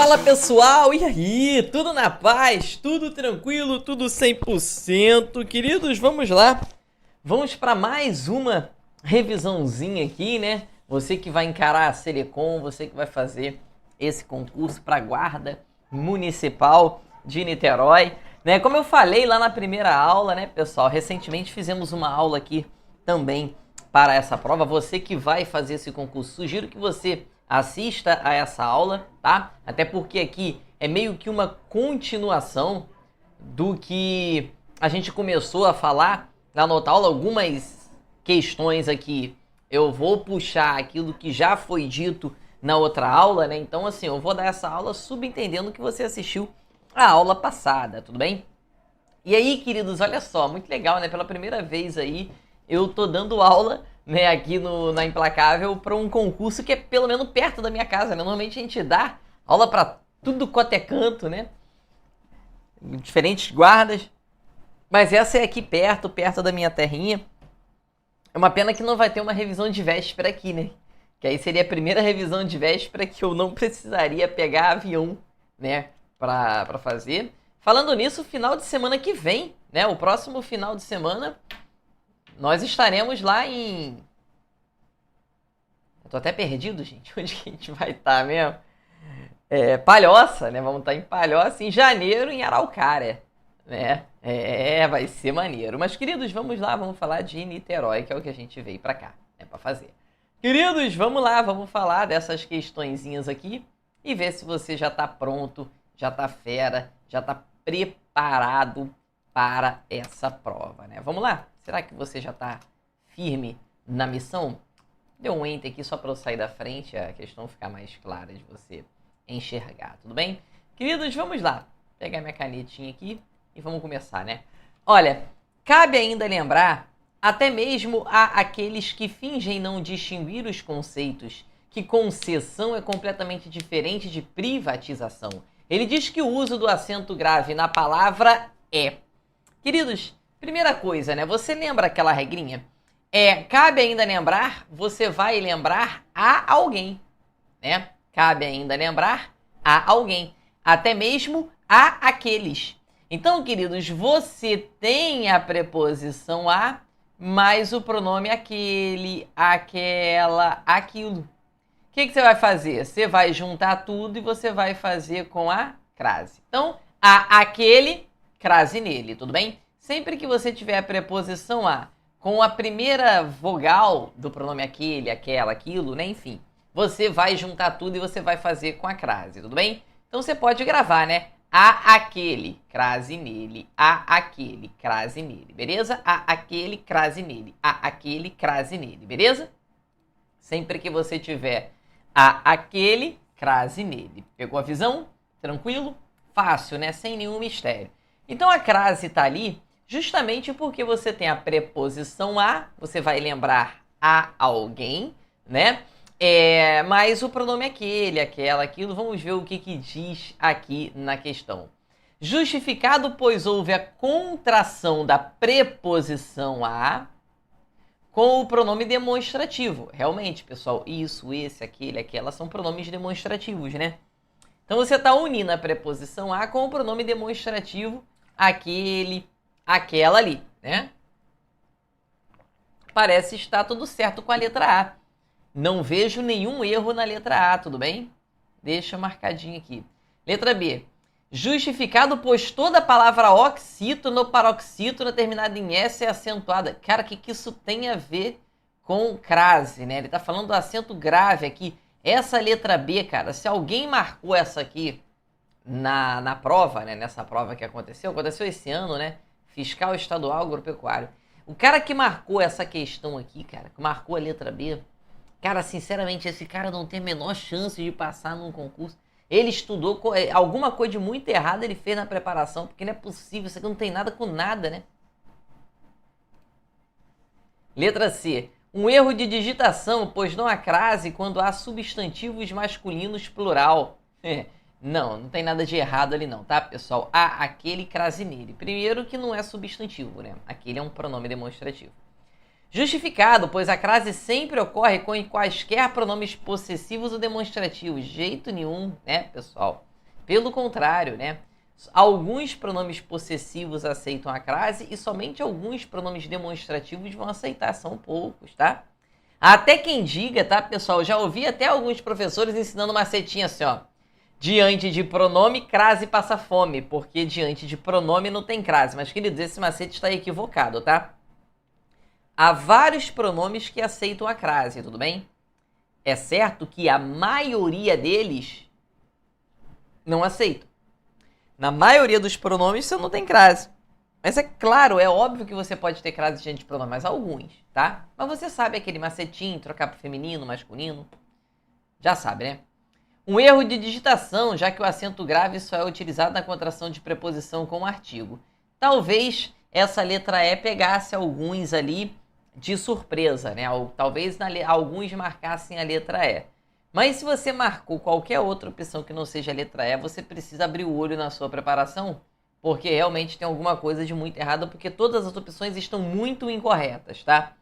Fala pessoal, e aí? Tudo na paz? Tudo tranquilo? Tudo 100%? Queridos, vamos lá. Vamos para mais uma revisãozinha aqui, né? Você que vai encarar a Selecom, você que vai fazer esse concurso para Guarda Municipal de Niterói, né? Como eu falei lá na primeira aula, né, pessoal? Recentemente fizemos uma aula aqui também para essa prova. Você que vai fazer esse concurso, sugiro que você assista a essa aula, tá? Até porque aqui é meio que uma continuação do que a gente começou a falar na outra aula. Algumas questões aqui eu vou puxar aquilo que já foi dito na outra aula, né? Então, assim, eu vou dar essa aula subentendendo que você assistiu a aula passada, tudo bem? E aí, queridos, olha só, muito legal, né? Pela primeira vez aí, eu tô dando aula, né, aqui na Implacável para um concurso que é pelo menos perto da minha casa, né? Normalmente a gente dá aula para tudo quanto é canto, né? Diferentes guardas. Mas essa é aqui perto da minha terrinha. É uma pena que não vai ter uma revisão de véspera aqui, né? Que aí seria a primeira revisão de véspera que eu não precisaria pegar avião, né, para fazer. Falando nisso, final de semana que vem, né? O próximo final de semana nós estaremos lá em... Eu tô até perdido, gente. Onde que a gente vai estar mesmo? Palhoça, né? Vamos estar em Palhoça em janeiro, em Araucária, né? Vai ser maneiro. Mas, queridos, vamos lá, vamos falar de Niterói, que é o que a gente veio pra cá, né, pra fazer. Queridos, vamos lá, vamos falar dessas questõezinhas aqui e ver se você já tá pronto, já tá fera, já tá preparado para essa prova, né? Vamos lá? Será que você já tá firme na missão? Deu um enter aqui só para eu sair da frente, a questão ficar mais clara de você enxergar, tudo bem? Queridos, vamos lá. Vou pegar minha canetinha aqui e vamos começar, né? Olha, cabe ainda lembrar, até mesmo a aqueles que fingem não distinguir os conceitos, que concessão é completamente diferente de privatização. Ele diz que o uso do acento grave na palavra é. Queridos, primeira coisa, né? Você lembra aquela regrinha? Cabe ainda lembrar, você vai lembrar a alguém, né? Cabe ainda lembrar a alguém, até mesmo a aqueles. Então, queridos, você tem a preposição a, mais o pronome aquele, aquela, aquilo. O que você vai fazer? Você vai juntar tudo e você vai fazer com a crase. Então, a, aquele, crase nele, tudo bem? Sempre que você tiver a preposição a com a primeira vogal do pronome aquele, aquela, aquilo, né? Enfim, você vai juntar tudo e você vai fazer com a crase, tudo bem? Então você pode gravar, né? A aquele, crase nele. A aquele, crase nele, beleza? A aquele, crase nele. A aquele, crase nele, beleza? Sempre que você tiver a aquele, crase nele. Pegou a visão? Tranquilo? Fácil, né? Sem nenhum mistério. Então a crase tá ali justamente porque você tem a preposição a, você vai lembrar a alguém, né? Mas o pronome aquele, aquela, aquilo, vamos ver o que diz aqui na questão. Justificado, pois houve a contração da preposição a com o pronome demonstrativo. Realmente, pessoal, isso, esse, aquele, aquela são pronomes demonstrativos, né? Então você está unindo a preposição a com o pronome demonstrativo aquele, aquela ali, né? Parece estar tudo certo com a letra A. Não vejo nenhum erro na letra A, tudo bem? Deixa marcadinho aqui. Letra B. Justificado, pois toda a palavra oxítono, paroxítono terminada em S é acentuada. Cara, o que isso tem a ver com crase, né? Ele tá falando do acento grave aqui. Essa letra B, cara, se alguém marcou essa aqui na prova, né? Nessa prova que aconteceu esse ano, né? Fiscal Estadual Agropecuário. O cara que marcou essa questão aqui, cara, que marcou a letra B, cara, sinceramente, esse cara não tem a menor chance de passar num concurso. Ele estudou, alguma coisa de muito errada ele fez na preparação, porque não é possível, isso aqui não tem nada com nada, né? Letra C. Um erro de digitação, pois não há crase quando há substantivos masculinos plural. Não tem nada de errado ali não, tá, pessoal? Há aquele, crase nele. Primeiro que não é substantivo, né? Aquele é um pronome demonstrativo. Justificado, pois a crase sempre ocorre com quaisquer pronomes possessivos ou demonstrativos. Jeito nenhum, né, pessoal? Pelo contrário, né? Alguns pronomes possessivos aceitam a crase e somente alguns pronomes demonstrativos vão aceitar, são poucos, tá? Até quem diga, tá, pessoal? Já ouvi até alguns professores ensinando uma setinha assim, ó. Diante de pronome, crase passa fome, porque diante de pronome não tem crase. Mas, queridos, esse macete está equivocado, tá? Há vários pronomes que aceitam a crase, tudo bem? É certo que a maioria deles não aceitam. Na maioria dos pronomes você não tem crase. Mas é claro, é óbvio que você pode ter crase diante de pronomes, mas alguns, tá? Mas você sabe aquele macetinho, trocar para feminino, masculino? Já sabe, né? Um erro de digitação, já que o acento grave só é utilizado na contração de preposição com o artigo. Talvez essa letra E pegasse alguns ali de surpresa, né? Ou talvez alguns marcassem a letra E. Mas se você marcou qualquer outra opção que não seja a letra E, você precisa abrir o olho na sua preparação, porque realmente tem alguma coisa de muito errada, porque todas as opções estão muito incorretas, tá?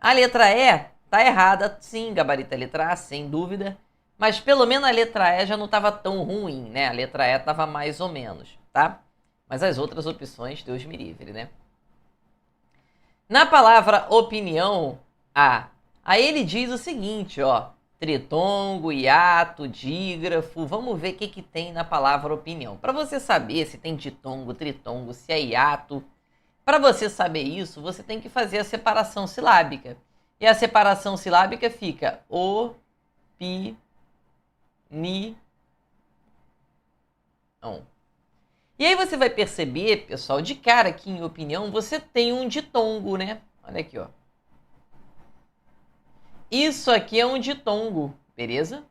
A letra E tá errada, sim, gabarito a letra A, sem dúvida. Mas pelo menos a letra E já não estava tão ruim, né? A letra E estava mais ou menos, tá? Mas as outras opções, Deus me livre, né? Na palavra opinião, aí ele diz o seguinte, ó. Tritongo, hiato, dígrafo. Vamos ver o que tem na palavra opinião. Para você saber se tem ditongo, tritongo, se é hiato. Para você saber isso, você tem que fazer a separação silábica. E a separação silábica fica ni, não. E aí você vai perceber, pessoal, de cara que em opinião você tem um ditongo, né? Olha aqui, ó. Isso aqui é um ditongo, beleza?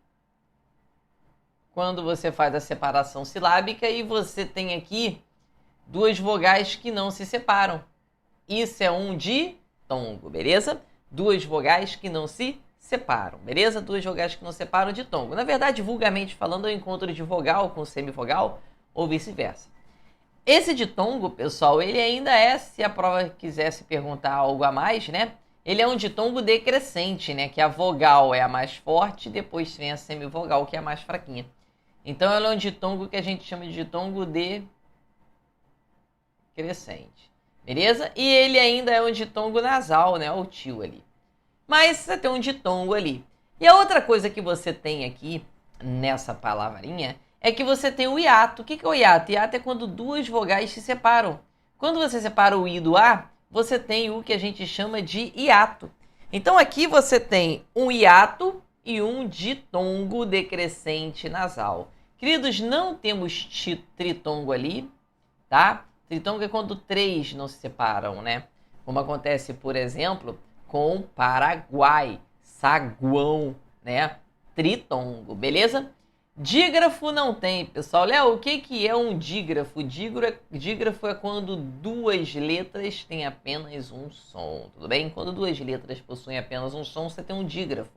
Quando você faz a separação silábica e você tem aqui duas vogais que não se separam. Isso é um ditongo, beleza? Duas vogais que não se separam, beleza? Duas vogais que não separam de ditongo. Na verdade, vulgarmente falando, é o encontro de vogal com semivogal ou vice-versa. Esse ditongo, pessoal, ele ainda é, se a prova quisesse perguntar algo a mais, né? Ele é um ditongo decrescente, né? Que a vogal é a mais forte e depois vem a semivogal, que é a mais fraquinha. Então, ele é um ditongo que a gente chama de ditongo decrescente. Beleza? E ele ainda é um ditongo nasal, né? O tio ali. Mas você tem um ditongo ali. E a outra coisa que você tem aqui, nessa palavrinha, é que você tem o hiato. O que é o hiato? Hiato é quando duas vogais se separam. Quando você separa o I do A, você tem o que a gente chama de hiato. Então aqui você tem um hiato e um ditongo decrescente nasal. Queridos, não temos tritongo ali, tá? Tritongo é quando três não se separam, né? Como acontece, por exemplo, com Paraguai, saguão, né? Tritongo, beleza? Dígrafo não tem, pessoal. Léo, o que é um dígrafo? Dígrafo é quando duas letras têm apenas um som, tudo bem? Quando duas letras possuem apenas um som, você tem um dígrafo.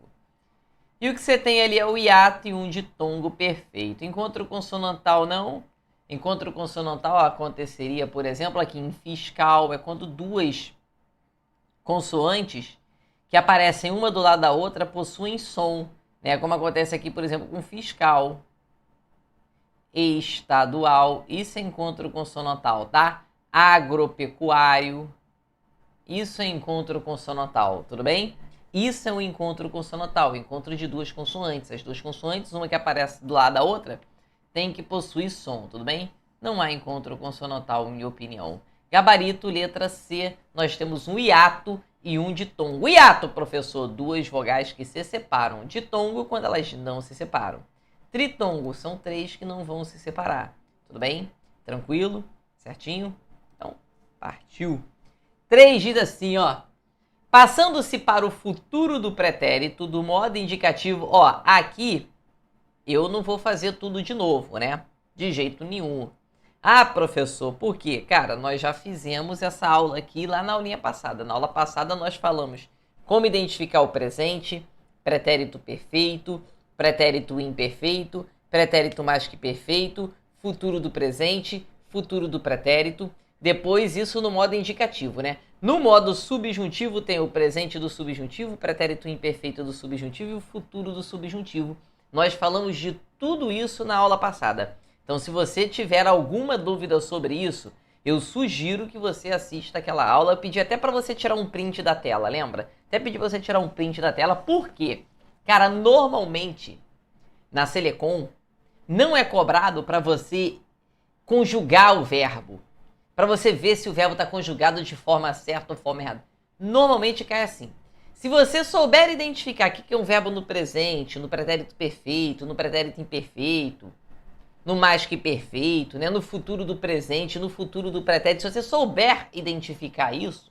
E o que você tem ali é o hiato e um ditongo perfeito. Encontro consonantal não. Encontro consonantal aconteceria, por exemplo, aqui em fiscal, é quando duas consoantes que aparecem uma do lado da outra possuem som, né? Como acontece aqui, por exemplo, com fiscal, estadual, isso é encontro consonantal, tá? Agropecuário, isso é encontro consonantal, tudo bem? Isso é um encontro consonantal, encontro de duas consoantes. As duas consoantes, uma que aparece do lado da outra, tem que possuir som, tudo bem? Não há encontro consonantal, em minha opinião. Gabarito, letra C, nós temos um hiato e um ditongo. Hiato, professor, duas vogais que se separam. Ditongo, quando elas não se separam. Tritongo, são três que não vão se separar. Tudo bem? Tranquilo? Certinho? Então, partiu. 3 diz assim, ó. Passando-se para o futuro do pretérito, do modo indicativo, ó, aqui eu não vou fazer tudo de novo, né? De jeito nenhum. Ah, professor, por quê? Cara, nós já fizemos essa aula aqui lá na aulinha passada. Na aula passada nós falamos como identificar o presente, pretérito perfeito, pretérito imperfeito, pretérito mais que perfeito, futuro do presente, futuro do pretérito. Depois isso no modo indicativo, né? No modo subjuntivo tem o presente do subjuntivo, o pretérito imperfeito do subjuntivo e o futuro do subjuntivo. Nós falamos de tudo isso na aula passada. Então, se você tiver alguma dúvida sobre isso, eu sugiro que você assista aquela aula. Eu pedi até para você tirar um print da tela, lembra? Até pedi para você tirar um print da tela, por quê? Cara, normalmente, na Selecom, não é cobrado para você conjugar o verbo. Para você ver se o verbo está conjugado de forma certa ou forma errada. Normalmente cai assim. Se você souber identificar o que é um verbo no presente, no pretérito perfeito, no pretérito imperfeito, no mais que perfeito, né? No futuro do presente, no futuro do pretérito, se você souber identificar isso,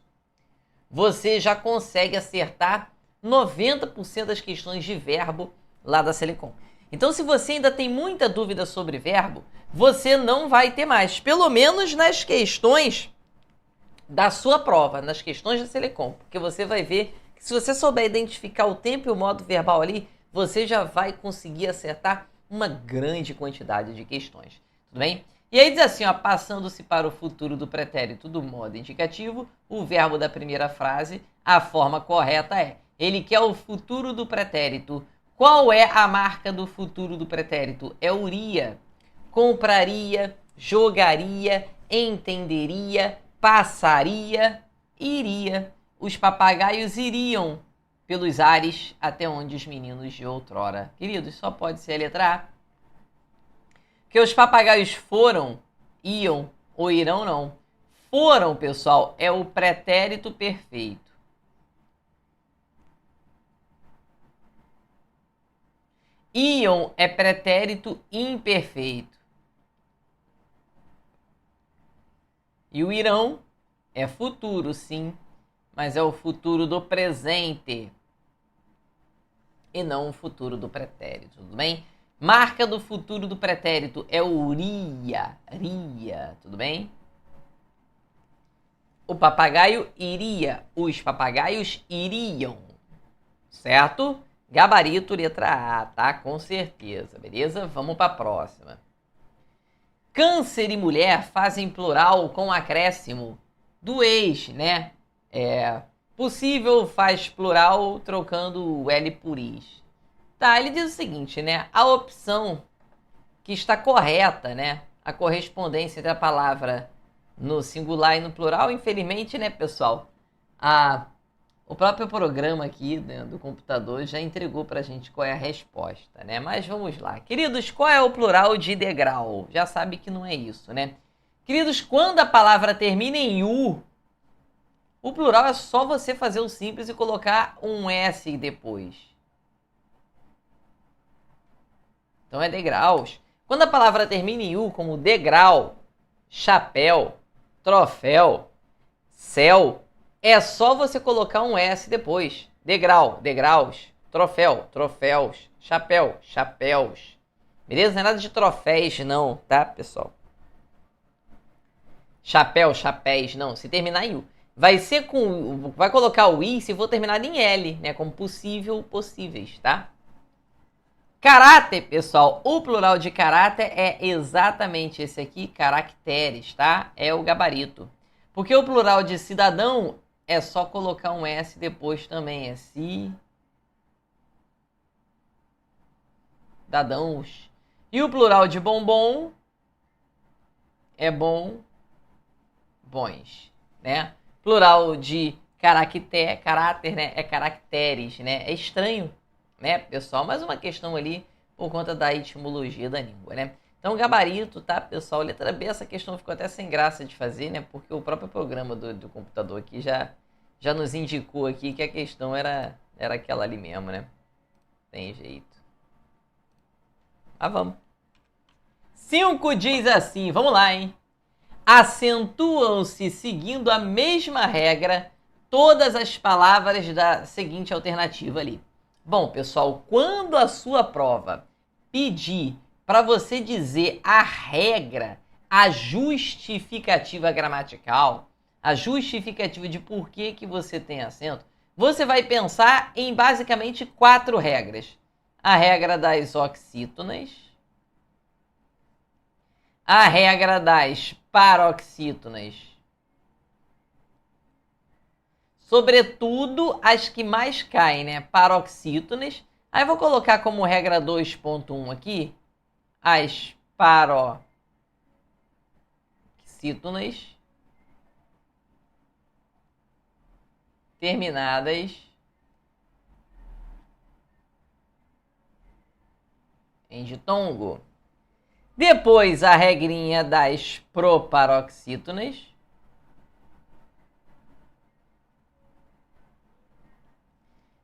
você já consegue acertar 90% das questões de verbo lá da Selecom. Então, se você ainda tem muita dúvida sobre verbo, você não vai ter mais, pelo menos nas questões da sua prova, nas questões da Selecom, porque você vai ver que se você souber identificar o tempo e o modo verbal ali, você já vai conseguir acertar uma grande quantidade de questões, tudo bem? E aí diz assim, ó, passando-se para o futuro do pretérito do modo indicativo, o verbo da primeira frase, a forma correta é: ele quer o futuro do pretérito. Qual é a marca do futuro do pretérito? É uria. Compraria, jogaria, entenderia, passaria, iria. Os papagaios iriam pelos ares até onde os meninos de outrora. Queridos, só pode ser a letra A. Que os papagaios foram, iam ou irão não. Foram, pessoal, é o pretérito perfeito. Iam é pretérito imperfeito. E o irão é futuro, sim, mas é o futuro do presente e não o futuro do pretérito, tudo bem? Marca do futuro do pretérito é o ria, tudo bem? O papagaio iria, os papagaios iriam, certo? Gabarito, letra A, tá? Com certeza, beleza? Vamos para a próxima. Câncer e mulher fazem plural com acréscimo do ex, né? Possível faz plural trocando o L por is. Tá, ele diz o seguinte, né? A opção que está correta, né? A correspondência entre a palavra no singular e no plural, infelizmente, né, pessoal? O próprio programa aqui, né, do computador já entregou pra gente qual é a resposta, né? Mas vamos lá. Queridos, qual é o plural de degrau? Já sabe que não é isso, né? Queridos, quando a palavra termina em U, o plural é só você fazer o simples e colocar um S depois. Então é degraus. Quando a palavra termina em U, como degrau, chapéu, troféu, céu, é só você colocar um S depois. Degrau, degraus, troféu, troféus, chapéu, chapéus. Beleza? Não é nada de troféus não, tá, pessoal? Chapéu, chapéus, não. Se terminar em U. Vai colocar o I se for terminado em L, né? Como possível, possíveis, tá? Caráter, pessoal. O plural de caráter é exatamente esse aqui, caracteres, tá? É o gabarito. Porque o plural de cidadão é só colocar um S depois também. É cidadãos. E o plural de bombom é bons, né? Plural de caráter, né? É caracteres, né? É estranho, né, pessoal? Mas uma questão ali por conta da etimologia da língua, né? Então, gabarito, tá, pessoal? Letra B, essa questão ficou até sem graça de fazer, né? Porque o próprio programa do computador aqui já nos indicou aqui que a questão era aquela ali mesmo, né? Tem jeito. Mas vamos. 5 diz assim, vamos lá, hein? Acentuam-se seguindo a mesma regra todas as palavras da seguinte alternativa ali. Bom, pessoal, quando a sua prova pedir para você dizer a regra, a justificativa gramatical, a justificativa de por que você tem acento, você vai pensar em basicamente 4 regras. A regra das oxítonas, a regra das paroxítonas, sobretudo as que mais caem, né? Paroxítonas. Aí vou colocar como regra 2.1 aqui as paroxítonas terminadas em ditongo. Depois a regrinha das proparoxítonas.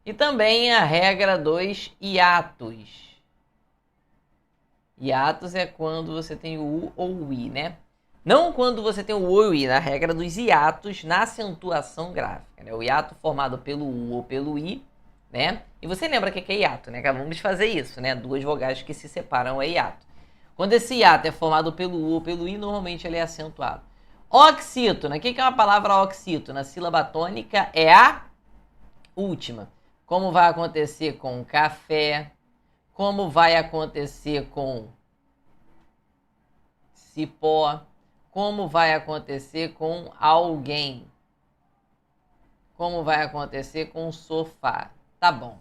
E também a regra dos hiatos. Hiatos é quando você tem o U ou o I, né? Não quando você tem o U ou o I, na regra dos hiatos na acentuação gráfica, né? O hiato formado pelo U ou pelo I, né? E você lembra o que é hiato, né? Acabamos de fazer isso, né? Duas vogais que se separam é hiato. Quando esse hiato é formado pelo U ou pelo I, normalmente ele é acentuado. Oxítona. O que é uma palavra oxítona? A sílaba tônica é a última. Como vai acontecer com café? Como vai acontecer com cipó? Como vai acontecer com alguém? Como vai acontecer com sofá? Tá bom.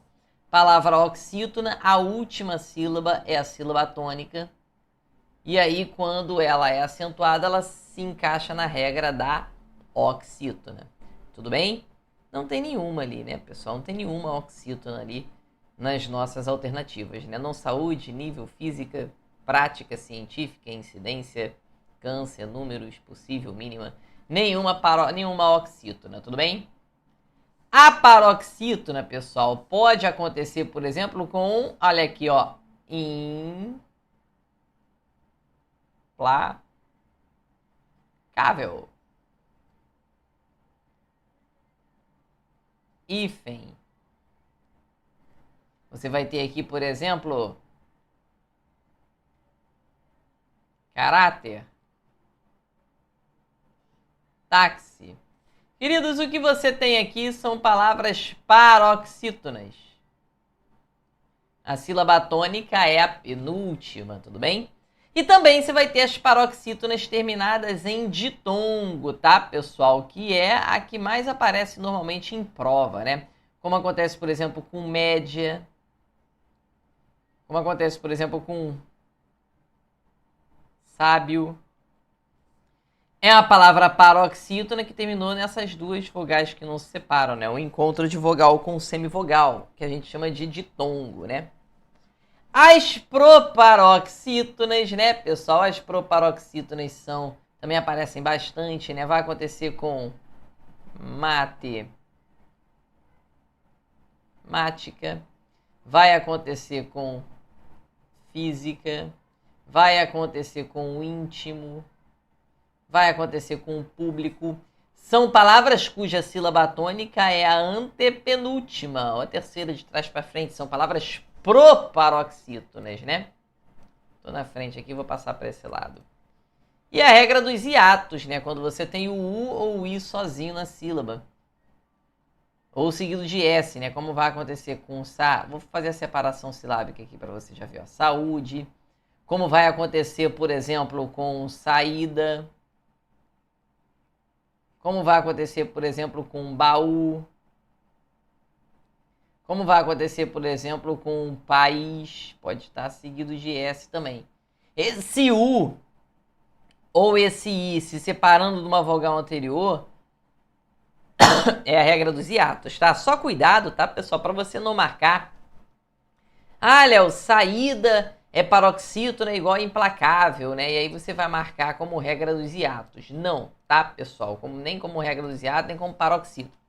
Palavra oxítona, a última sílaba é a sílaba tônica. E aí, quando ela é acentuada, ela se encaixa na regra da oxítona. Tudo bem? Não tem nenhuma ali, né, pessoal? Não tem nenhuma oxítona ali nas nossas alternativas, né? Não saúde, nível, física, prática, científica, incidência, câncer, números, possível, mínima. Nenhuma oxítona, tudo bem? A paroxítona, pessoal, pode acontecer, por exemplo, com, olha aqui, ó, implacável. Hífen. Você vai ter aqui, por exemplo, caráter. Táxi. Queridos, o que você tem aqui são palavras paroxítonas. A sílaba tônica é a penúltima, tudo bem? E também você vai ter as paroxítonas terminadas em ditongo, tá, pessoal? Que é a que mais aparece normalmente em prova, né? Como acontece, por exemplo, com média. Como acontece, por exemplo, com sábio. É a palavra paroxítona que terminou nessas duas vogais que não se separam, né? O encontro de vogal com semivogal, que a gente chama de ditongo, né? As proparoxítonas, né, pessoal? As proparoxítonas também aparecem bastante, né? Vai acontecer com matemática, vai acontecer com física, vai acontecer com o íntimo, vai acontecer com o público. São palavras cuja sílaba tônica é a antepenúltima, ou a terceira de trás para frente. São palavras proparoxítonas, né? Tô na frente aqui, vou passar para esse lado. E a regra dos hiatos, né? Quando você tem o U ou o I sozinho na sílaba. Ou seguido de S, né? Como vai acontecer com vou fazer a separação silábica aqui para você já ver. Ó. Saúde. Como vai acontecer, por exemplo, com saída. Como vai acontecer, por exemplo, com baú. Como vai acontecer, por exemplo, com país. Pode estar seguido de S também. Esse U ou esse I se separando de uma vogal anterior é a regra dos hiatos, tá? Só cuidado, tá, pessoal? Para você não marcar. Ah, Léo, saída é paroxítona igual a implacável, né? E aí você vai marcar como regra dos hiatos. Não, tá, pessoal? Nem como regra dos hiatos, nem como paroxítona.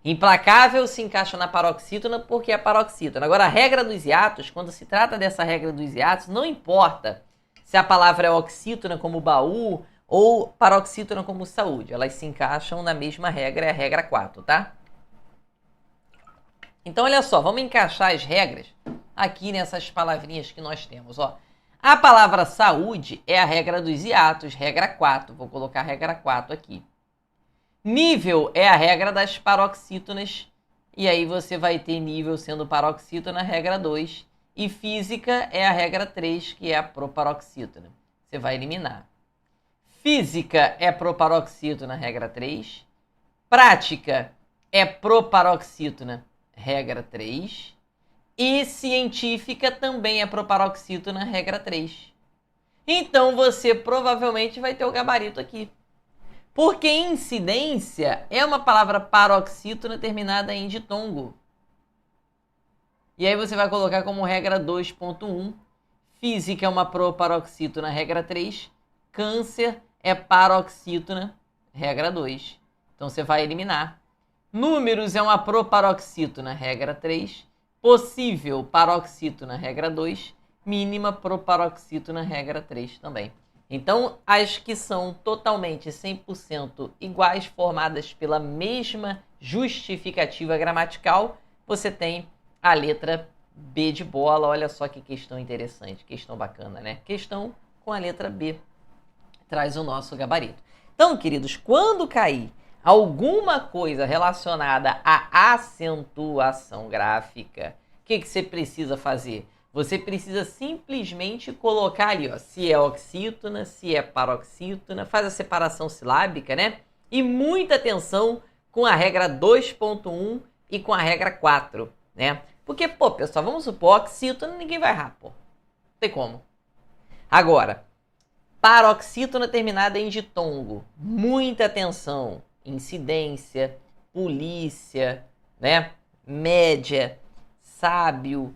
Implacável se encaixa na paroxítona porque é paroxítona. Agora, a regra dos hiatos, quando se trata dessa regra dos hiatos, não importa se a palavra é oxítona como baú ou paroxítona como saúde. Elas se encaixam na mesma regra, é a regra 4, tá? Então, olha só, vamos encaixar as regras aqui nessas palavrinhas que nós temos, ó. A palavra saúde é a regra dos hiatos, regra 4. Vou colocar a regra 4 aqui. Nível é a regra das paroxítonas, e aí você vai ter nível sendo paroxítona, regra 2. E física é a regra 3, que é a proparoxítona. Você vai eliminar. Física é proparoxítona, regra 3. Prática é proparoxítona, regra 3. E científica também é proparoxítona, regra 3. Então você provavelmente vai ter o gabarito aqui. Porque incidência é uma palavra paroxítona terminada em ditongo. E aí você vai colocar como regra 2.1. Física é uma proparoxítona, regra 3. Câncer é paroxítona, regra 2. Então você vai eliminar. Números é uma proparoxítona, regra 3. Possível paroxítona, regra 2. Mínima proparoxítona, regra 3 também. Então, as que são totalmente 100% iguais, formadas pela mesma justificativa gramatical, você tem a letra B de bola. Olha só que questão interessante, questão bacana, né? Questão com a letra B traz o nosso gabarito. Então, queridos, quando cair alguma coisa relacionada à acentuação gráfica, o que você precisa fazer? Você precisa simplesmente colocar ali, ó, se é oxítona, se é paroxítona, faz a separação silábica, né? E muita atenção com a regra 2.1 e com a regra 4, né? Porque, pô, pessoal, vamos supor, oxítona ninguém vai errar, pô. Não tem como. Agora, paroxítona terminada em ditongo, muita atenção. Incidência, polícia, né? Média, sábio,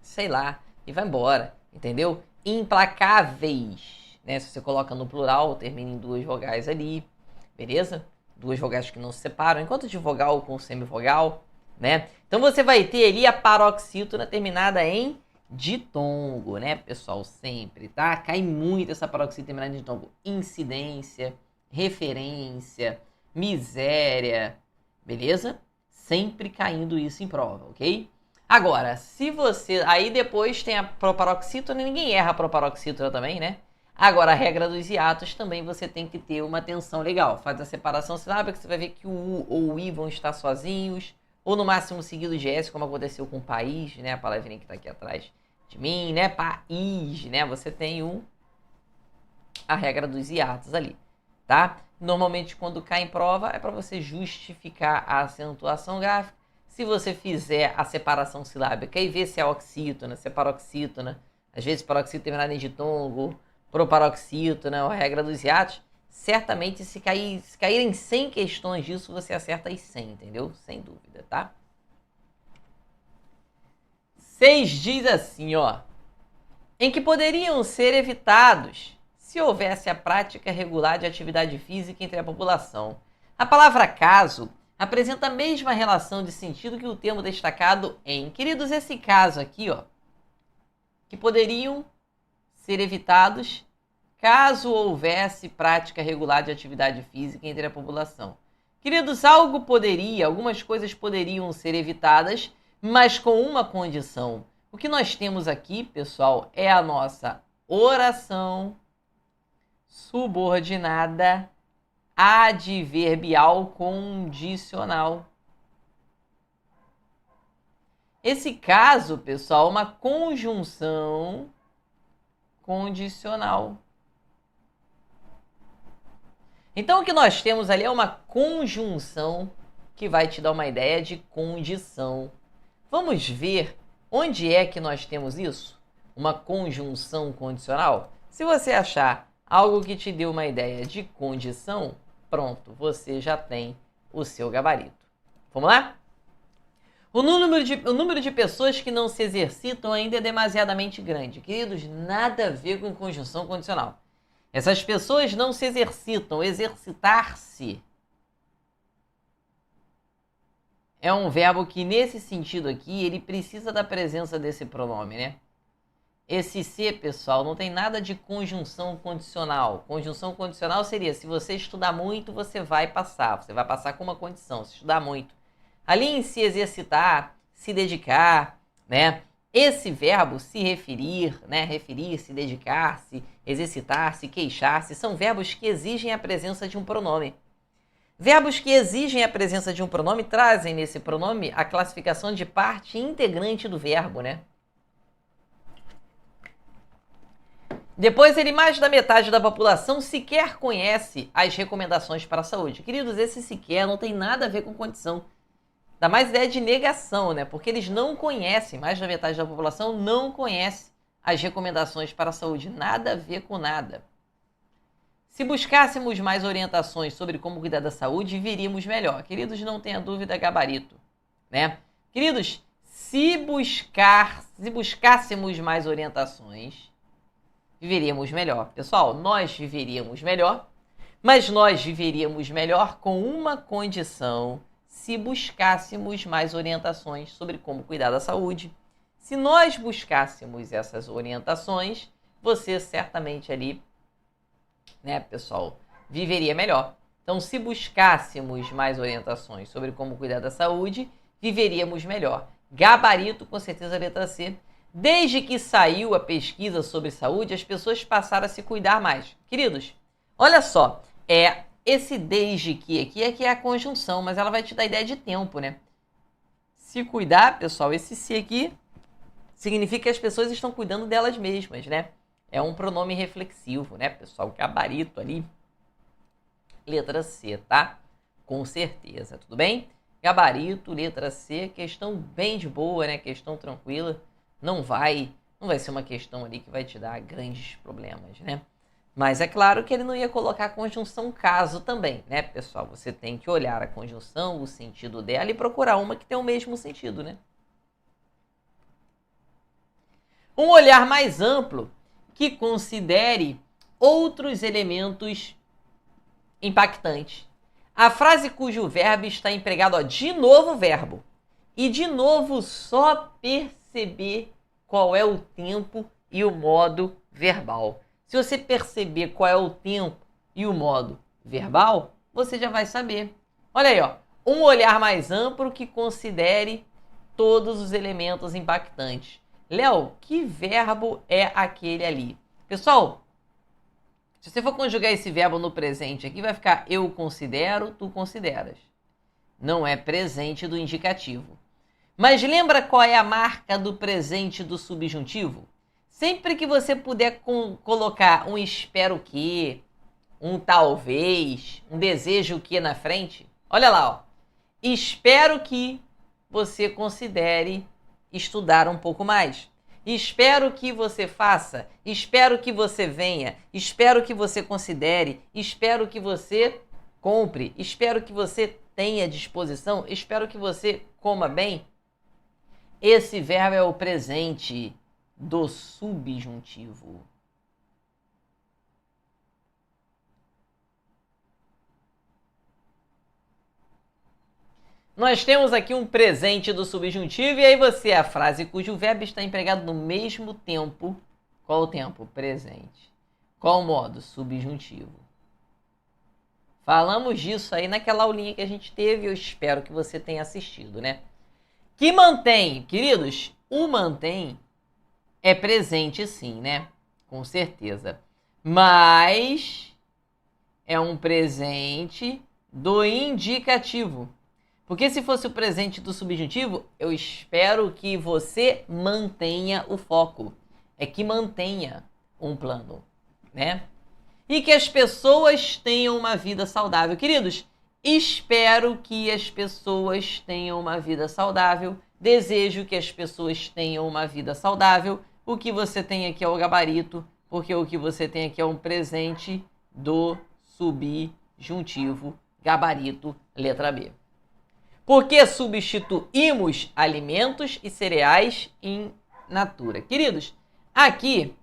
sei lá, e vai embora, entendeu? Implacáveis, né? Se você coloca no plural, termina em duas vogais ali, beleza? Duas vogais que não se separam, enquanto de vogal com semivogal, né? Então você vai ter ali a paroxítona terminada em ditongo, né, pessoal? Sempre, tá? Cai muito essa paroxítona terminada em ditongo. Incidência, referência, miséria, beleza? Sempre caindo isso em prova, ok? Agora, se você... Aí depois tem a proparoxítona, ninguém erra a proparoxítona também, né? Agora, a regra dos hiatos também você tem que ter uma atenção legal. Faz a separação silábica, você vai ver que o U ou o I vão estar sozinhos, ou no máximo seguido de S, como aconteceu com país, né? A palavrinha que está aqui atrás de mim, né? País, né? Você tem a regra dos hiatos ali, tá? Normalmente, quando cai em prova, é para você justificar a acentuação gráfica. Se você fizer a separação silábica e ver se é oxítona, se é paroxítona, às vezes paroxítona terminada em ditongo, proparoxítona, a regra dos hiatos, certamente se caírem 100 questões disso, você acerta as 100, entendeu? Sem dúvida, tá? 6 diz assim, ó. Em que poderiam ser evitados se houvesse a prática regular de atividade física entre a população. A palavra caso apresenta a mesma relação de sentido que o termo destacado em. Queridos, esse caso aqui, ó, que poderiam ser evitados caso houvesse prática regular de atividade física entre a população. Queridos, algumas coisas poderiam ser evitadas, mas com uma condição. O que nós temos aqui, pessoal, é a nossa oração subordinada adverbial condicional. Esse caso, pessoal, é uma conjunção condicional. Então, o que nós temos ali é uma conjunção que vai te dar uma ideia de condição. Vamos ver onde é que nós temos isso? Uma conjunção condicional? Se você achar algo que te deu uma ideia de condição, pronto, você já tem o seu gabarito. Vamos lá? O número de pessoas que não se exercitam ainda é demasiadamente grande. Queridos, nada a ver com conjunção condicional. Essas pessoas não se exercitam. Exercitar-se é um verbo que, nesse sentido aqui, ele precisa da presença desse pronome, né? Esse se, pessoal, não tem nada de conjunção condicional. Conjunção condicional seria, se você estudar muito, você vai passar. Você vai passar com uma condição, se estudar muito. Ali em se exercitar, se dedicar, né? Esse verbo, se referir, né? Referir-se, dedicar-se, exercitar-se, queixar-se, são verbos que exigem a presença de um pronome. Verbos que exigem a presença de um pronome trazem nesse pronome a classificação de parte integrante do verbo, né? Depois, mais da metade da população sequer conhece as recomendações para a saúde. Queridos, esse sequer não tem nada a ver com condição. Dá mais ideia de negação, né? Porque eles não conhecem, mais da metade da população não conhece as recomendações para a saúde. Nada a ver com nada. Se buscássemos mais orientações sobre como cuidar da saúde, viveríamos melhor. Queridos, não tenha dúvida, gabarito, né? Queridos, se buscássemos mais orientações, viveríamos melhor. Pessoal, nós viveríamos melhor, mas nós viveríamos melhor com uma condição: se buscássemos mais orientações sobre como cuidar da saúde. Se nós buscássemos essas orientações, você certamente ali, né, pessoal, viveria melhor. Então, se buscássemos mais orientações sobre como cuidar da saúde, viveríamos melhor. Gabarito, com certeza, letra C. Desde que saiu a pesquisa sobre saúde, as pessoas passaram a se cuidar mais. Queridos, olha só, esse desde que aqui é a conjunção, mas ela vai te dar ideia de tempo, né? Se cuidar, pessoal, esse se aqui significa que as pessoas estão cuidando delas mesmas, né? É um pronome reflexivo, né, pessoal? Gabarito ali, letra C, tá? Com certeza, tudo bem? Gabarito, letra C, questão bem de boa, né? Questão tranquila. Não vai ser uma questão ali que vai te dar grandes problemas, né? Mas é claro que ele não ia colocar a conjunção caso também, né, pessoal? Você tem que olhar a conjunção, o sentido dela e procurar uma que tem o mesmo sentido, né? Um olhar mais amplo que considere outros elementos impactantes. A frase cujo verbo está empregado, de novo verbo, e de novo só perceber qual é o tempo e o modo verbal. Se você perceber qual é o tempo e o modo verbal, você já vai saber. Olha aí, ó, um olhar mais amplo que considere todos os elementos impactantes. Léo, que verbo é aquele ali? Pessoal, se você for conjugar esse verbo no presente aqui, vai ficar eu considero, tu consideras. Não é presente do indicativo. Mas lembra qual é a marca do presente do subjuntivo? Sempre que você puder colocar um espero que, um talvez, um desejo que na frente, olha lá, ó. Espero que você considere estudar um pouco mais. Espero que você faça, espero que você venha, espero que você considere, espero que você compre, espero que você tenha disposição, espero que você coma bem. Esse verbo é o presente do subjuntivo. Nós temos aqui um presente do subjuntivo e aí você, a frase cujo verbo está empregado no mesmo tempo. Qual o tempo? Presente. Qual o modo? Subjuntivo. Falamos disso aí naquela aulinha que a gente teve, eu espero que você tenha assistido, né? Que mantém, queridos, o mantém é presente sim, né? Com certeza. Mas é um presente do indicativo. Porque se fosse o presente do subjuntivo, eu espero que você mantenha o foco. É que mantenha um plano, né? E que as pessoas tenham uma vida saudável. Queridos, espero que as pessoas tenham uma vida saudável. Desejo que as pessoas tenham uma vida saudável. O que você tem aqui é o gabarito, porque o que você tem aqui é um presente do subjuntivo. Gabarito, letra B. Porque substituímos alimentos e cereais in natura. Queridos, aqui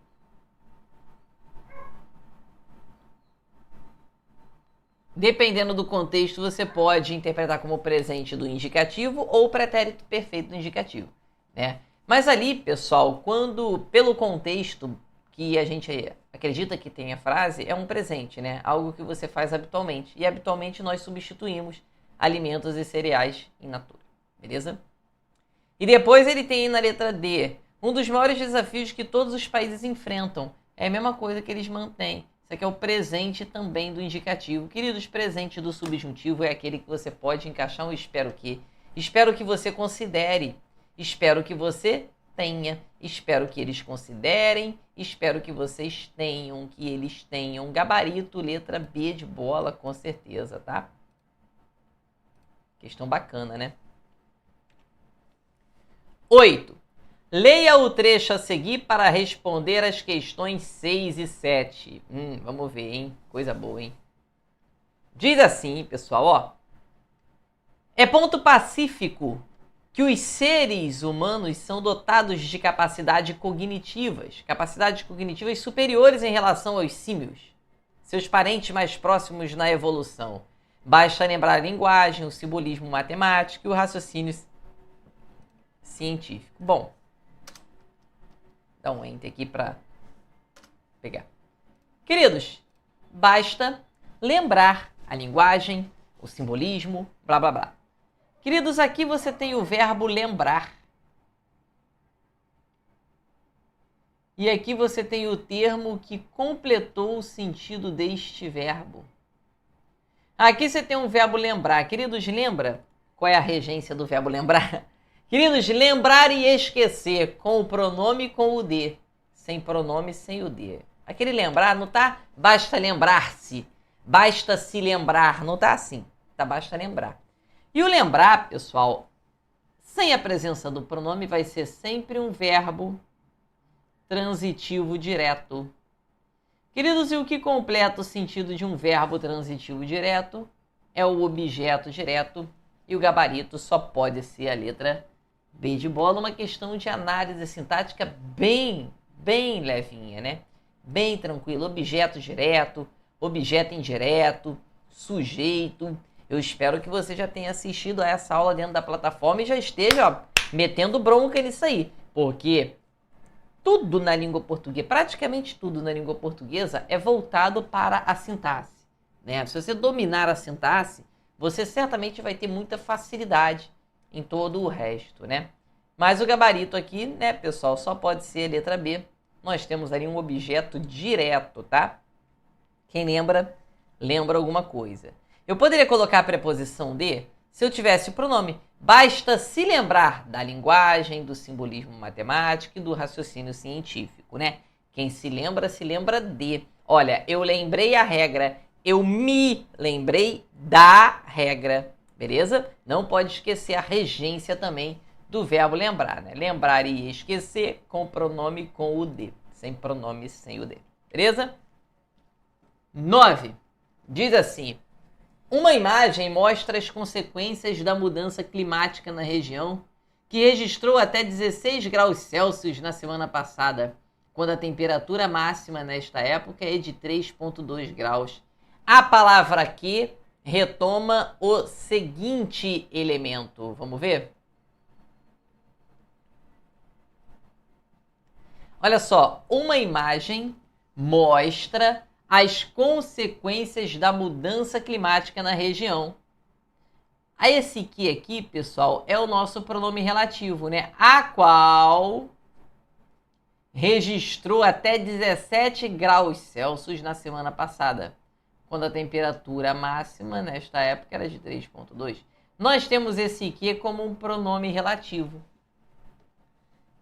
dependendo do contexto, você pode interpretar como presente do indicativo ou pretérito perfeito do indicativo, né? Mas ali, pessoal, quando pelo contexto que a gente acredita que tem a frase, é um presente, né? Algo que você faz habitualmente. E habitualmente nós substituímos alimentos e cereais in natura, beleza? E depois ele tem na letra D, um dos maiores desafios que todos os países enfrentam. É a mesma coisa que eles mantêm. Isso aqui é o presente também do indicativo. Queridos, presente do subjuntivo é aquele que você pode encaixar um espero que. Espero que você considere. Espero que você tenha. Espero que eles considerem. Espero que vocês tenham, que eles tenham. Gabarito, letra B de bola, com certeza, tá? Questão bacana, né? 8. Leia o trecho a seguir para responder as questões 6 e 7. Vamos ver, hein? Coisa boa, hein? Diz assim, pessoal, ó. É ponto pacífico que os seres humanos são dotados de capacidades cognitivas superiores em relação aos símios, seus parentes mais próximos na evolução. Basta lembrar a linguagem, o simbolismo matemático e o raciocínio científico. Bom, dá um enter aqui para pegar. Queridos, basta lembrar a linguagem, o simbolismo, blá blá blá. Queridos, aqui você tem o verbo lembrar. E aqui você tem o termo que completou o sentido deste verbo. Aqui você tem um verbo lembrar. Queridos, lembra qual é a regência do verbo lembrar? Queridos, lembrar e esquecer com o pronome com o de. Sem pronome, sem o de. Aquele lembrar não tá basta lembrar-se, basta se lembrar. Não tá assim, tá basta lembrar. E o lembrar, pessoal, sem a presença do pronome, vai ser sempre um verbo transitivo direto. Queridos, e o que completa o sentido de um verbo transitivo direto é o objeto direto, e o gabarito só pode ser a letra B de bola, uma questão de análise sintática bem levinha, né? Bem tranquilo. Objeto direto, objeto indireto, sujeito. Eu espero que você já tenha assistido a essa aula dentro da plataforma e já esteja metendo bronca nisso aí. Porque tudo na língua portuguesa, praticamente tudo na língua portuguesa é voltado para a sintaxe, né? Se você dominar a sintaxe, você certamente vai ter muita facilidade em todo o resto, né? Mas o gabarito aqui, né, pessoal, só pode ser a letra B. Nós temos ali um objeto direto, tá? Quem lembra, lembra alguma coisa. Eu poderia colocar a preposição de se eu tivesse o pronome. Basta se lembrar da linguagem, do simbolismo matemático e do raciocínio científico, né? Quem se lembra de. Olha, eu lembrei a regra, eu me lembrei da regra, beleza? Não pode esquecer a regência também do verbo lembrar, né? Lembrar e esquecer com o pronome com o de. Sem pronome, sem o de. Beleza? 9. Diz assim. Uma imagem mostra as consequências da mudança climática na região, que registrou até 16 graus Celsius na semana passada, quando a temperatura máxima nesta época é de 3,2 graus. A palavra que retoma o seguinte elemento. Vamos ver? Olha só, uma imagem mostra as consequências da mudança climática na região. A esse que aqui, pessoal, é o nosso pronome relativo, né? A qual registrou até 17 graus Celsius na semana passada, quando a temperatura máxima nesta época era de 3,2. Nós temos esse que como um pronome relativo.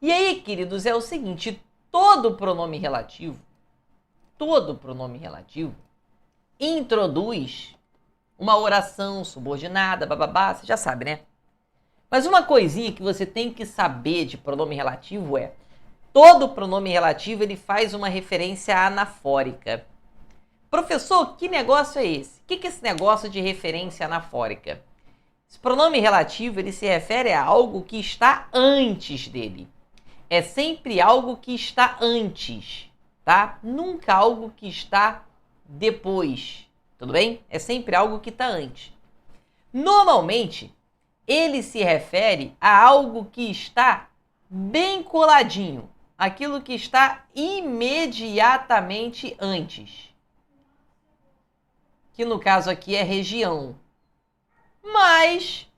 E aí, queridos, é o seguinte, todo pronome relativo introduz uma oração subordinada, bababá, você já sabe, né? Mas uma coisinha que você tem que saber de pronome relativo é, todo pronome relativo ele faz uma referência anafórica. Professor, que negócio é esse? O que é esse negócio de referência anafórica? Esse pronome relativo ele se refere a algo que está antes dele. É sempre algo que está antes, tá? Nunca algo que está depois, tudo bem? É sempre algo que está antes. Normalmente, ele se refere a algo que está bem coladinho, aquilo que está imediatamente antes, que no caso aqui é região. Mas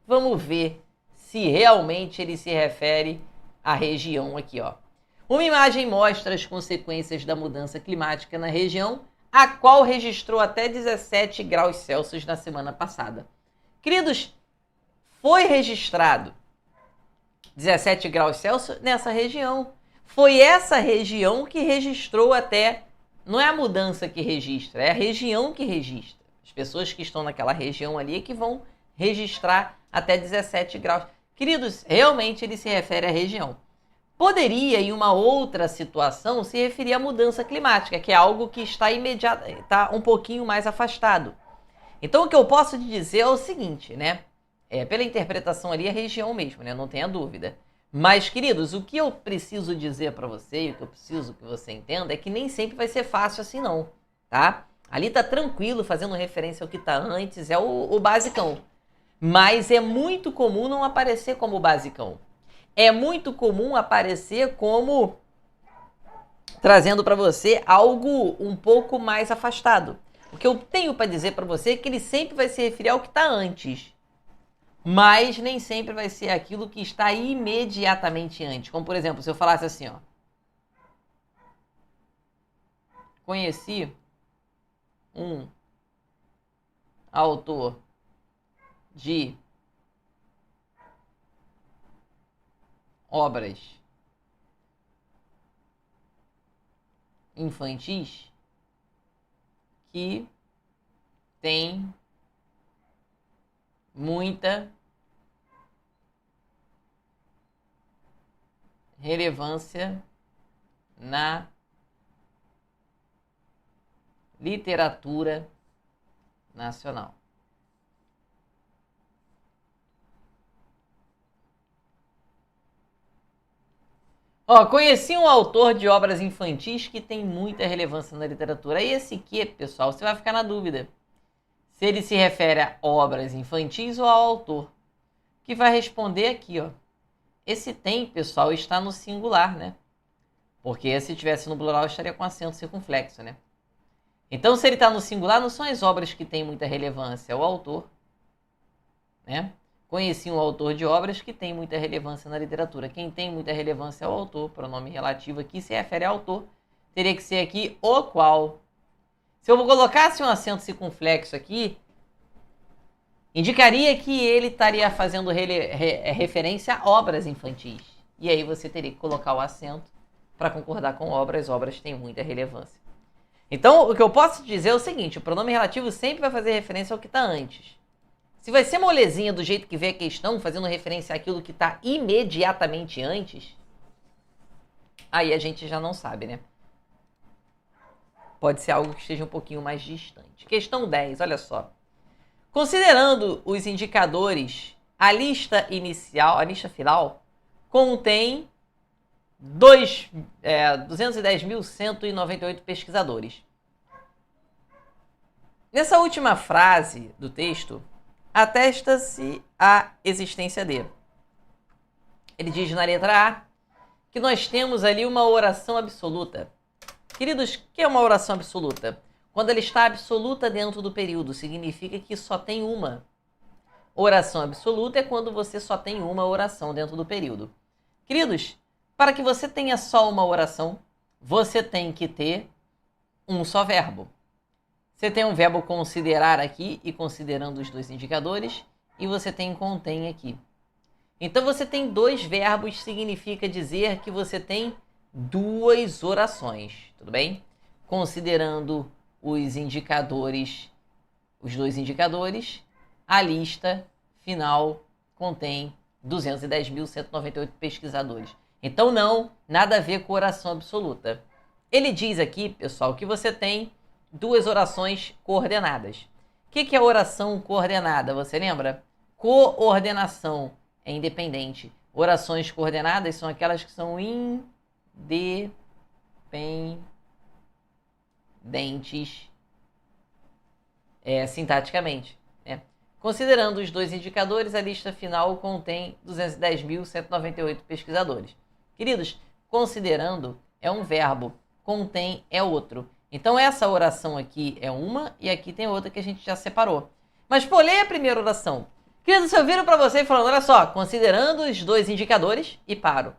vamos ver se realmente ele se refere à região aqui, ó. Uma imagem mostra as consequências da mudança climática na região, a qual registrou até 17 graus Celsius na semana passada. Queridos, foi registrado 17 graus Celsius nessa região. Foi essa região que registrou até... Não é a mudança que registra, é a região que registra. As pessoas que estão naquela região ali é que vão registrar até 17 graus. Queridos, realmente ele se refere à região. Poderia, em uma outra situação, se referir à mudança climática, que é algo que está está um pouquinho mais afastado. Então, o que eu posso te dizer é o seguinte, né? Pela interpretação ali, é região mesmo, né? Não tenha dúvida. Mas, queridos, o que eu preciso dizer para você, o que eu preciso que você entenda, é que nem sempre vai ser fácil assim, não, tá? Ali tá tranquilo, fazendo referência ao que tá antes, é o basicão. Mas é muito comum não aparecer como basicão. É muito comum aparecer como trazendo para você algo um pouco mais afastado. O que eu tenho para dizer para você é que ele sempre vai se referir ao que está antes, mas nem sempre vai ser aquilo que está imediatamente antes. Como, por exemplo, se eu falasse assim, ó. Conheci um autor de obras infantis que tem muita relevância na literatura nacional. Ó, conheci um autor de obras infantis que tem muita relevância na literatura. E esse que, pessoal, você vai ficar na dúvida se ele se refere a obras infantis ou ao autor. Que vai responder aqui, ó. Esse tem, pessoal, está no singular, né? Porque se tivesse no plural, estaria com acento circunflexo, né? Então, se ele está no singular, não são as obras que têm muita relevância, é o autor, né? Conheci um autor de obras que tem muita relevância na literatura. Quem tem muita relevância é o autor, pronome relativo aqui se refere ao autor. Teria que ser aqui o qual. Se eu colocasse um acento circunflexo aqui, indicaria que ele estaria fazendo referência a obras infantis. E aí você teria que colocar o acento para concordar com obras. Obras têm muita relevância. Então, o que eu posso dizer é o seguinte, o pronome relativo sempre vai fazer referência ao que está antes. Se vai ser molezinha do jeito que vê a questão, fazendo referência àquilo que está imediatamente antes, aí a gente já não sabe, né? Pode ser algo que esteja um pouquinho mais distante. Questão 10, olha só. Considerando os indicadores, a lista inicial, a lista final, contém 210.198 pesquisadores. Nessa última frase do texto, atesta-se a existência de. Ele diz na letra A que nós temos ali uma oração absoluta. Queridos, o que é uma oração absoluta? Quando ela está absoluta dentro do período, significa que só tem uma. Oração absoluta é quando você só tem uma oração dentro do período. Queridos, para que você tenha só uma oração, você tem que ter um só verbo. Você tem um verbo considerar aqui e considerando os dois indicadores, e você tem contém aqui. Então você tem dois verbos, significa dizer que você tem duas orações, tudo bem? Considerando os indicadores, os dois indicadores, a lista final contém 210.198 pesquisadores. Então não, nada a ver com oração absoluta. Ele diz aqui, pessoal, que você tem duas orações coordenadas. O que é oração coordenada? Você lembra? Coordenação é independente. Orações coordenadas são aquelas que são independentes sintaticamente. Né? Considerando os dois indicadores, a lista final contém 210.198 pesquisadores. Queridos, considerando é um verbo, contém é outro. Então essa oração aqui é uma e aqui tem outra que a gente já separou. Mas, pô, leia a primeira oração. Queridos, eu viro para você falando, olha só, considerando os dois indicadores e paro.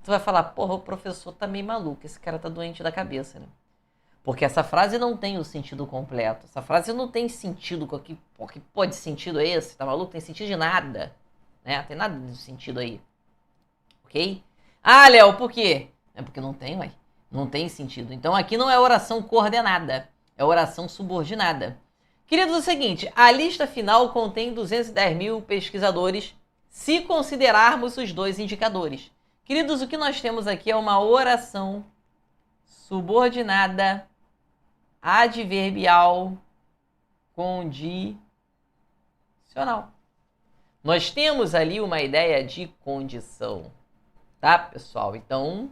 Você vai falar, porra, o professor tá meio maluco, esse cara tá doente da cabeça, né? Porque essa frase não tem o sentido completo. Essa frase não tem sentido. Que pode sentido é esse? Tá maluco? Tem sentido de nada. Né? Tem nada de sentido aí. Ok? Ah, Léo, por quê? É porque não tem, ué. Não tem sentido. Então aqui não é oração coordenada. É oração subordinada. Queridos, é o seguinte. A lista final contém 210 mil pesquisadores se considerarmos os dois indicadores. Queridos, o que nós temos aqui é uma oração subordinada adverbial condicional. Nós temos ali uma ideia de condição, tá, pessoal? Então,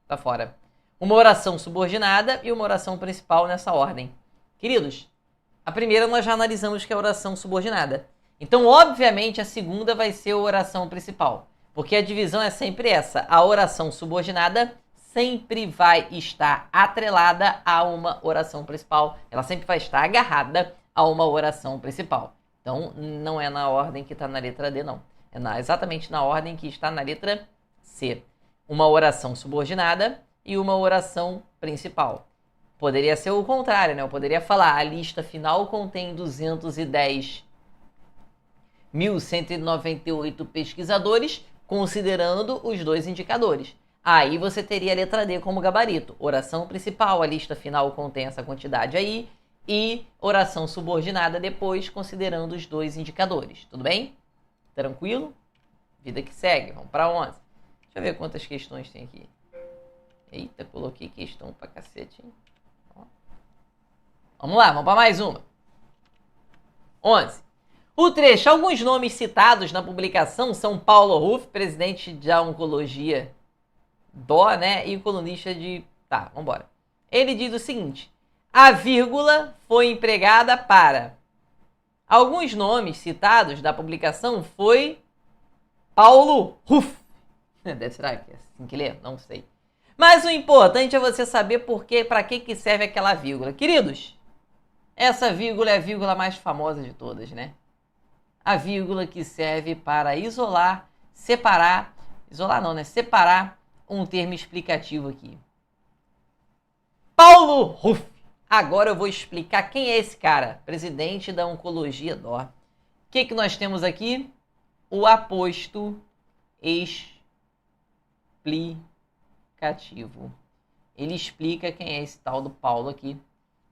tá fora. Uma oração subordinada e uma oração principal nessa ordem. Queridos, a primeira nós já analisamos que é a oração subordinada. Então, obviamente, a segunda vai ser a oração principal. Porque a divisão é sempre essa. A oração subordinada sempre vai estar atrelada a uma oração principal. Ela sempre vai estar agarrada a uma oração principal. Então, não é na ordem que está na letra D, não. É exatamente na ordem que está na letra C. Uma oração subordinada e uma oração principal. Poderia ser o contrário, né? Eu poderia falar, a lista final contém 210.198 pesquisadores, considerando os dois indicadores. Aí você teria a letra D como gabarito. Oração principal, a lista final contém essa quantidade aí, e oração subordinada depois, considerando os dois indicadores. Tudo bem? Tranquilo? Vida que segue. Vamos para 11. Deixa eu ver quantas questões tem aqui. Eita, coloquei questão pra cacete, hein? Vamos lá, vamos para mais uma. 11. O trecho. Alguns nomes citados na publicação são Paulo Ruff, presidente da Oncologia Dó, né? E colunista de... Tá, vamos embora. Ele diz o seguinte. A vírgula foi empregada para... Alguns nomes citados da publicação foi Paulo Ruff. Será que é assim que lê? Não sei. Mas o importante é você saber para que serve aquela vírgula. Queridos, essa vírgula é a vírgula mais famosa de todas, né? A vírgula que serve para isolar, separar... Isolar não, né? Separar um termo explicativo aqui. Paulo Ruff. Agora eu vou explicar quem é esse cara. Presidente da Oncologia Dó. O que nós temos aqui? O aposto explicativo. Ele explica quem é esse tal do Paulo aqui.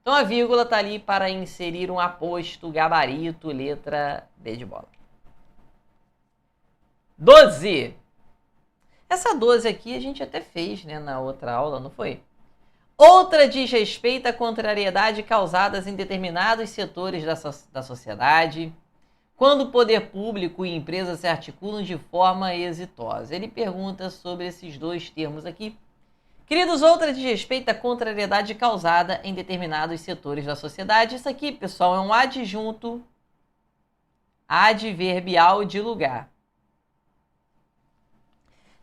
Então a vírgula está ali para inserir um aposto, gabarito, letra D de bola. 12. Essa 12 aqui a gente até fez, né, na outra aula, não foi? Outra diz respeito à contrariedade causadas em determinados setores da sociedade, quando o poder público e empresas se articulam de forma exitosa. Ele pergunta sobre esses dois termos aqui. Queridos, outra diz respeito à contrariedade causada em determinados setores da sociedade. Isso aqui, pessoal, é um adjunto adverbial de lugar.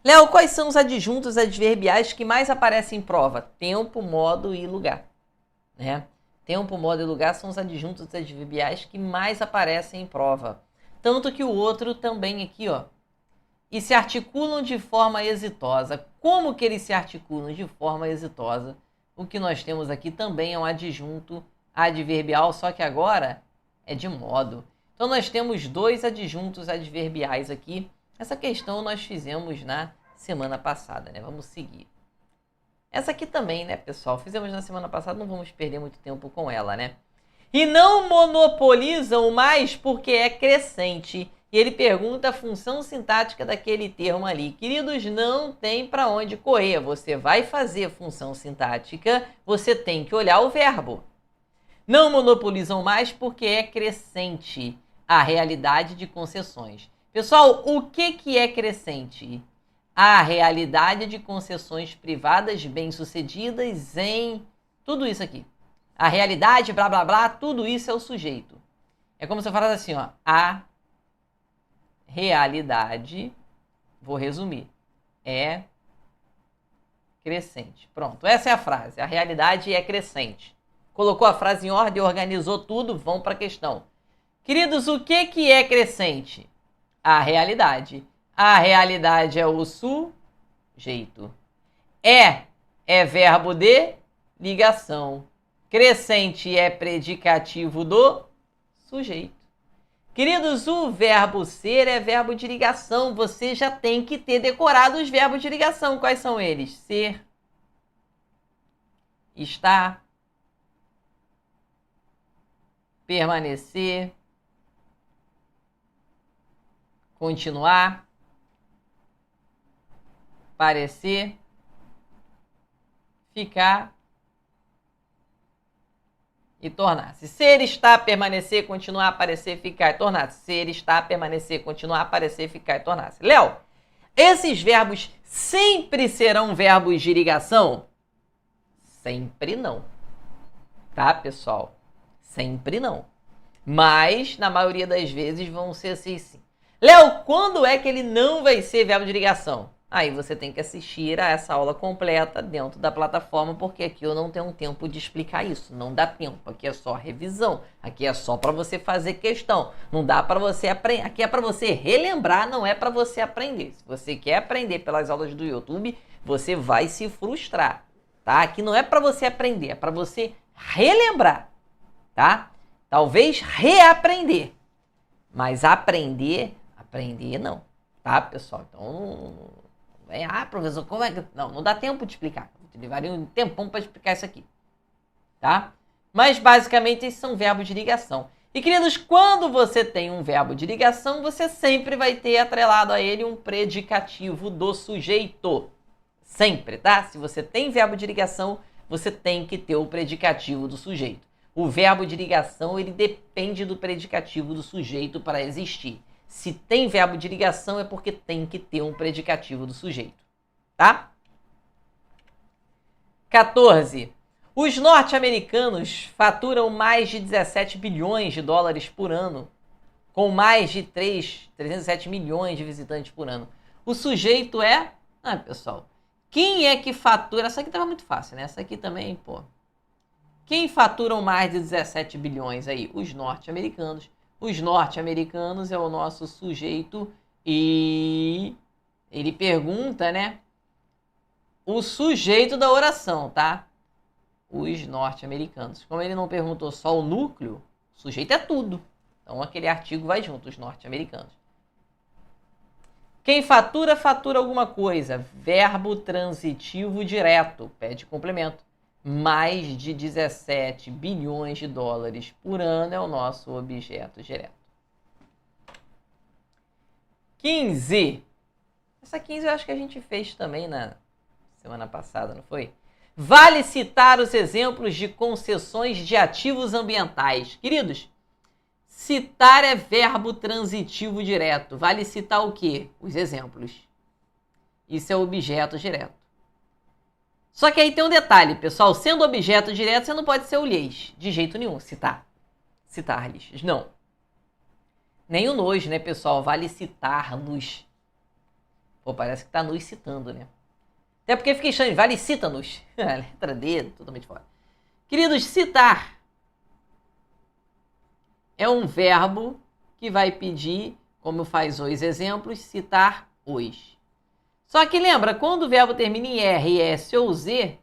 Léo, quais são os adjuntos adverbiais que mais aparecem em prova? Tempo, modo e lugar. Né? Tempo, modo e lugar são os adjuntos adverbiais que mais aparecem em prova. Tanto que o outro também aqui, ó. E se articulam de forma exitosa. Como que eles se articulam de forma exitosa? O que nós temos aqui também é um adjunto adverbial, só que agora é de modo. Então nós temos dois adjuntos adverbiais aqui. Essa questão nós fizemos na semana passada, né? Vamos seguir. Essa aqui também, né, pessoal? Fizemos na semana passada, não vamos perder muito tempo com ela, né? E não monopolizam mais porque é crescente. E ele pergunta a função sintática daquele termo ali. Queridos, não tem para onde correr. Você vai fazer função sintática, você tem que olhar o verbo. Não monopolizam mais porque é crescente a realidade de concessões. Pessoal, o que é crescente? A realidade de concessões privadas bem-sucedidas em tudo isso aqui. A realidade, blá, blá, blá, tudo isso é o sujeito. É como se eu falasse assim, ó. A realidade, vou resumir, é crescente. Pronto, essa é a frase. A realidade é crescente. Colocou a frase em ordem, organizou tudo, vamos para a questão. Queridos, o que é crescente? A realidade. A realidade é o sujeito. É verbo de ligação. Crescente é predicativo do sujeito. Queridos, o verbo ser é verbo de ligação. Você já tem que ter decorado os verbos de ligação. Quais são eles? Ser, estar, permanecer, continuar, parecer, ficar e tornar-se. Ser, estar, permanecer, continuar, aparecer, ficar e tornar-se. Ser, estar, permanecer, continuar, aparecer, ficar e tornar-se. Léo, esses verbos sempre serão verbos de ligação? Sempre não. Tá, pessoal? Sempre não. Mas, na maioria das vezes, vão ser assim sim. Léo, quando é que ele não vai ser verbo de ligação? Aí você tem que assistir a essa aula completa dentro da plataforma, porque aqui eu não tenho tempo de explicar isso. Não dá tempo. Aqui é só revisão. Aqui é só para você fazer questão. Não dá para você aprender. Aqui é para você relembrar, não é para você aprender. Se você quer aprender pelas aulas do YouTube, você vai se frustrar, tá? Aqui não é para você aprender, é para você relembrar, tá? Talvez reaprender. Mas aprender não, tá, pessoal? Então, professor, como é que... Não dá tempo de explicar. Levaria um tempão para explicar isso aqui, tá? Mas, basicamente, esses são verbos de ligação. E, queridos, quando você tem um verbo de ligação, você sempre vai ter atrelado a ele um predicativo do sujeito. Sempre, tá? Se você tem verbo de ligação, você tem que ter o predicativo do sujeito. O verbo de ligação, ele depende do predicativo do sujeito para existir. Se tem verbo de ligação, é porque tem que ter um predicativo do sujeito, tá? 14. Os norte-americanos faturam mais de 17 bilhões de dólares por ano, com mais de 307 milhões de visitantes por ano. O sujeito é... pessoal, quem é que fatura... Essa aqui tava muito fácil, né? Essa aqui também, pô. Quem faturam mais de 17 bilhões aí? Os norte-americanos. Os norte-americanos é o nosso sujeito e ele pergunta, né? O sujeito da oração, tá? Os norte-americanos. Como ele não perguntou só o núcleo, o sujeito é tudo. Então aquele artigo vai junto, os norte-americanos. Quem fatura, fatura alguma coisa. Verbo transitivo direto, pede complemento. Mais de 17 bilhões de dólares por ano é o nosso objeto direto. 15. Essa 15 eu acho que a gente fez também na semana passada, não foi? Vale citar os exemplos de concessões de ativos ambientais. Queridos, citar é verbo transitivo direto. Vale citar o quê? Os exemplos. Isso é objeto direto. Só que aí tem um detalhe, pessoal. Sendo objeto direto, você não pode ser o lhes. De jeito nenhum. Citar. Citar-lhes. Não. Nem o nos, né, pessoal? Vale citar-nos. Pô, parece que tá nos citando, né? Até porque fica estranho. Vale cita-nos. Letra D, totalmente fora. Queridos, citar é um verbo que vai pedir, como faz os exemplos, citar os. Só que lembra, quando o verbo termina em R, S ou Z,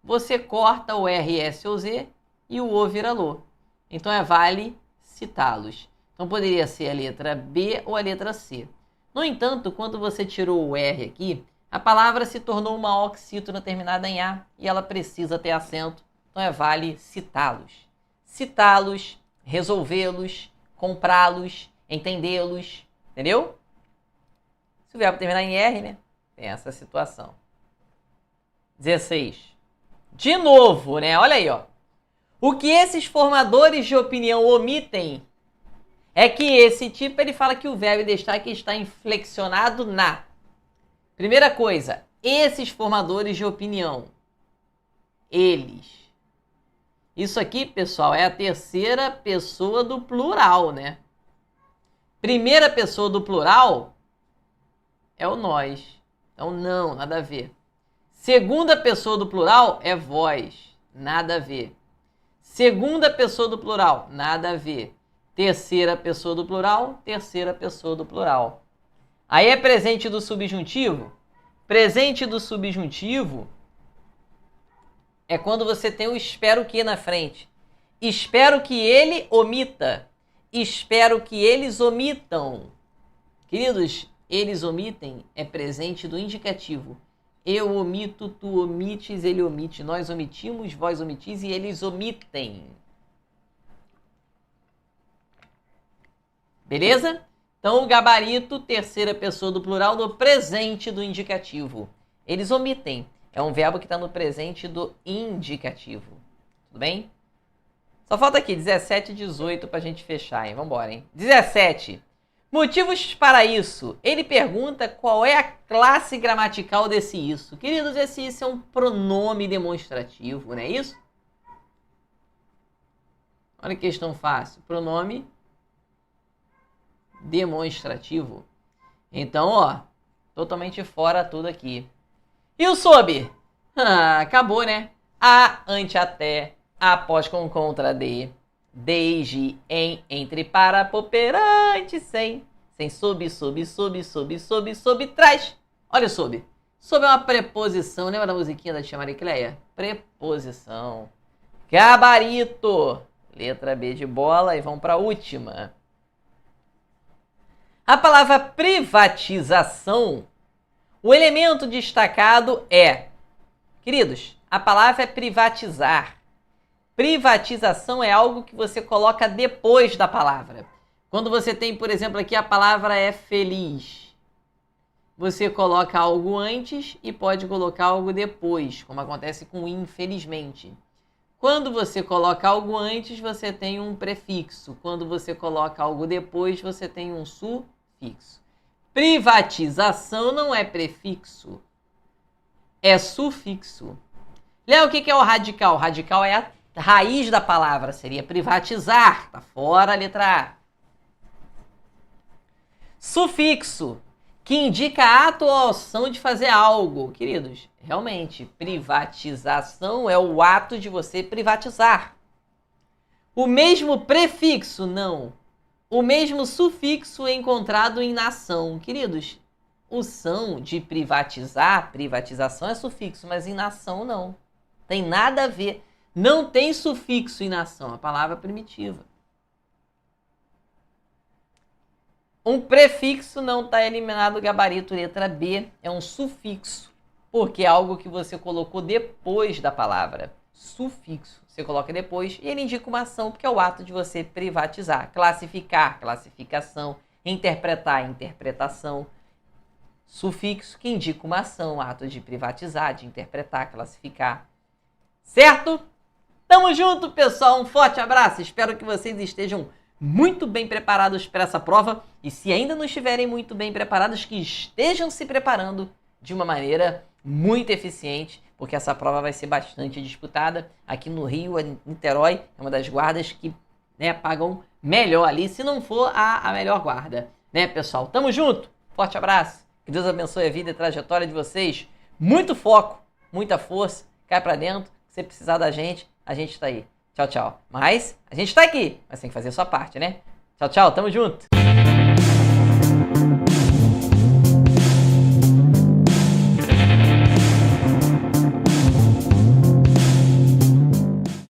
você corta o R, S ou Z e o O vira LO. Então vale citá-los. Então poderia ser a letra B ou a letra C. No entanto, quando você tirou o R aqui, a palavra se tornou uma oxítona terminada em A e ela precisa ter acento. Então vale citá-los. Citá-los, resolvê-los, comprá-los, entendê-los. Entendeu? Se o verbo terminar em R, né? Tem essa situação. 16. De novo, né? Olha aí, ó. O que esses formadores de opinião omitem é que esse tipo, ele fala que o verbo destaque está inflexionado na. Primeira coisa, esses formadores de opinião. Eles. Isso aqui, pessoal, é a terceira pessoa do plural, né? Primeira pessoa do plural é o nós. Então, não, nada a ver. Segunda pessoa do plural é vós. Nada a ver. Segunda pessoa do plural, nada a ver. Terceira pessoa do plural, terceira pessoa do plural. Aí é presente do subjuntivo. Presente do subjuntivo é quando você tem o espero que na frente. Espero que ele omita. Espero que eles omitam. Queridos, eles omitem é presente do indicativo. Eu omito, tu omites, ele omite. Nós omitimos, vós omitis e eles omitem. Beleza? Então, o gabarito, terceira pessoa do plural, do presente do indicativo. Eles omitem. É um verbo que está no presente do indicativo. Tudo bem? Só falta aqui 17 e 18 para a gente fechar, hein? Vambora, hein? 17. Motivos para isso. Ele pergunta qual é a classe gramatical desse isso. Queridos, esse isso é um pronome demonstrativo, não é isso? Olha que questão fácil. Pronome demonstrativo. Então, ó, totalmente fora tudo aqui. E o sob? Acabou, né? A, ante, até, após, com, contra, de, desde, em, entre, para, por, perante, sem, sob, trás. Olha o sob. Sob é uma preposição. Lembra da musiquinha da tia Maricleia? Preposição. Gabarito. Letra B de bola e vamos para a última. A palavra privatização, o elemento destacado é... Queridos, a palavra é privatizar. Privatização é algo que você coloca depois da palavra. Quando você tem, por exemplo, aqui a palavra é feliz. Você coloca algo antes e pode colocar algo depois, como acontece com infelizmente. Quando você coloca algo antes, você tem um prefixo. Quando você coloca algo depois, você tem um sufixo. Privatização não é prefixo, é sufixo. Lembra o que é o radical? O radical é a raiz da palavra, seria privatizar. Tá fora a letra A. Sufixo, que indica a ato ou ação de fazer algo. Queridos, realmente, privatização é o ato de você privatizar. O mesmo prefixo, não. O mesmo sufixo é encontrado em nação. Queridos, o são de privatizar, privatização é sufixo, mas em nação não. Tem nada a ver. Não tem sufixo em nação, a palavra primitiva. Um prefixo não está eliminado do gabarito, letra B, é um sufixo, porque é algo que você colocou depois da palavra. Sufixo, você coloca depois e ele indica uma ação, porque é o ato de você privatizar. Classificar, classificação. Interpretar, interpretação. Sufixo que indica uma ação, ato de privatizar, de interpretar, classificar. Certo? Tamo junto, pessoal. Um forte abraço. Espero que vocês estejam muito bem preparados para essa prova. E se ainda não estiverem muito bem preparados, que estejam se preparando de uma maneira muito eficiente, porque essa prova vai ser bastante disputada. Aqui no Rio, a Niterói é uma das guardas que, né, pagam melhor ali, se não for a melhor guarda. Né, pessoal? Tamo junto. Forte abraço. Que Deus abençoe a vida e a trajetória de vocês. Muito foco, muita força. Cai pra dentro. Se você precisar da gente tá aí. Tchau, tchau. Mas a gente tá aqui, mas tem que fazer a sua parte, né? Tchau, tchau. Tamo junto.